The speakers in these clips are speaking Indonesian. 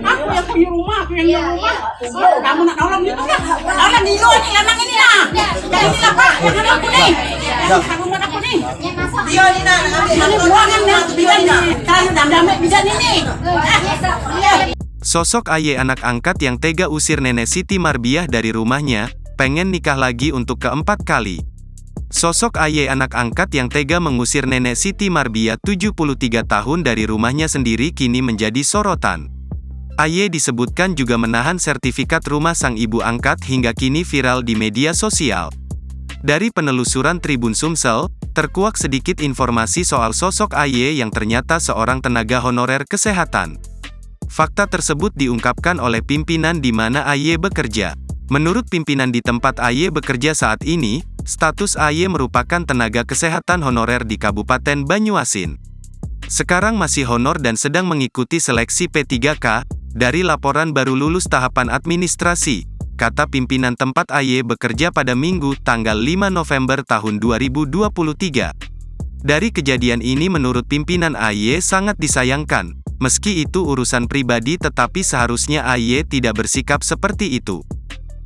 Aku yang punya rumah, aku yang di rumah. Oh, kamu nak nolong gitu kan? Nolong di luar nih, lamang ini nah. Dari sini lah Pak, yang ada aku nih. Yang rumah aku nih. Dia ni nak ambil Ini buangan nih, bidan nih. Kalau damai bidan ini. Sosok Aye anak angkat yang tega usir Nenek Siti Marbiah dari rumahnya, pengen nikah lagi untuk keempat kali. Sosok Aye anak angkat yang tega mengusir Nenek Siti Marbiah 73 tahun dari rumahnya sendiri kini menjadi sorotan. Aye disebutkan juga menahan sertifikat rumah sang ibu angkat hingga kini viral di media sosial. Dari penelusuran Tribun Sumsel, terkuak sedikit informasi soal sosok Aye yang ternyata seorang tenaga honorer kesehatan. Fakta tersebut diungkapkan oleh pimpinan di mana Aye bekerja. Menurut pimpinan di tempat Aye bekerja saat ini, status Aye merupakan tenaga kesehatan honorer di Kabupaten Banyuasin. Sekarang masih honor dan sedang mengikuti seleksi P3K, dari laporan baru lulus tahapan administrasi, kata pimpinan tempat Aye bekerja pada Minggu, tanggal 5 November tahun 2023. Dari kejadian ini menurut pimpinan Aye sangat disayangkan. Meski itu urusan pribadi tetapi seharusnya Aye tidak bersikap seperti itu.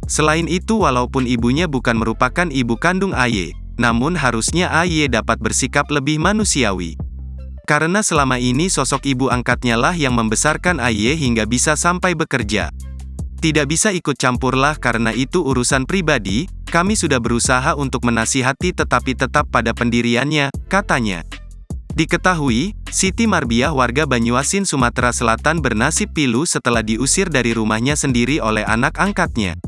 Selain itu walaupun ibunya bukan merupakan ibu kandung Aye, namun harusnya Aye dapat bersikap lebih manusiawi. Karena selama ini sosok ibu angkatnya lah yang membesarkan Aye hingga bisa sampai bekerja. Tidak bisa ikut campurlah karena itu urusan pribadi, kami sudah berusaha untuk menasihati tetapi tetap pada pendiriannya, katanya. Diketahui, Siti Marbiah warga Banyuasin Sumatera Selatan bernasib pilu setelah diusir dari rumahnya sendiri oleh anak angkatnya.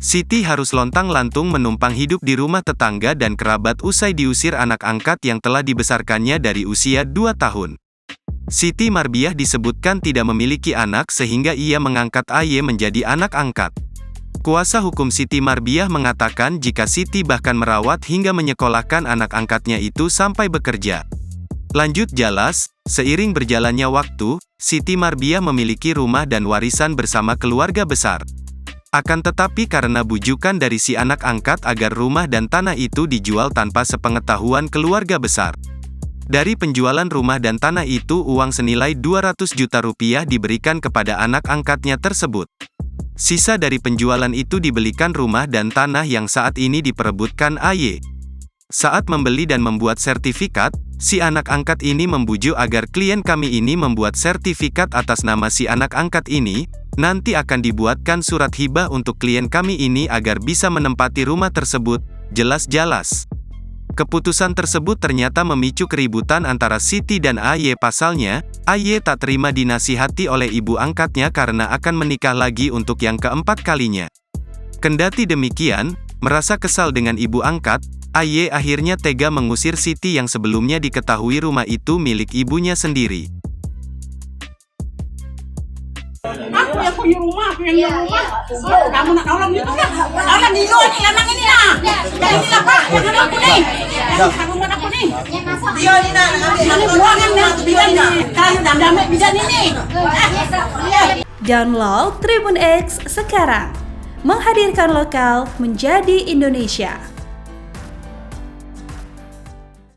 Siti harus lontang-lantung menumpang hidup di rumah tetangga dan kerabat usai diusir anak angkat yang telah dibesarkannya dari usia 2 tahun. Siti Marbiah disebutkan tidak memiliki anak sehingga ia mengangkat Aye menjadi anak angkat. Kuasa hukum Siti Marbiah mengatakan jika Siti bahkan merawat hingga menyekolahkan anak angkatnya itu sampai bekerja. Lanjut jelas, seiring berjalannya waktu, Siti Marbiah memiliki rumah dan warisan bersama keluarga besar. Akan tetapi karena bujukan dari si anak angkat agar rumah dan tanah itu dijual tanpa sepengetahuan keluarga besar. Dari penjualan rumah dan tanah itu uang senilai 200 juta rupiah diberikan kepada anak angkatnya tersebut. Sisa dari penjualan itu dibelikan rumah dan tanah yang saat ini diperebutkan Aye. Saat membeli dan membuat sertifikat, si anak angkat ini membujuk agar klien kami ini membuat sertifikat atas nama si anak angkat ini, nanti akan dibuatkan surat hibah untuk klien kami ini agar bisa menempati rumah tersebut, jelas-jelas. Keputusan tersebut ternyata memicu keributan antara Siti dan Aye pasalnya, Aye tak terima dinasihati oleh ibu angkatnya karena akan menikah lagi untuk yang keempat kalinya. Kendati demikian, merasa kesal dengan ibu angkat, Aye akhirnya tega mengusir Siti yang sebelumnya diketahui rumah itu milik ibunya sendiri. Aku yang punya rumah, aku yang di rumah. Oh, kamu nak nolong gitu kan? Nolong di luar nih, lamang ini nah. Dari sini lah Pak, yang ada aku nih. Yang rumah aku nih. Dia ni nak ambil Ini buangan nih, bidan nih. Kalau damai bidan ini. Download Tribun X sekarang. Menghadirkan lokal menjadi Indonesia.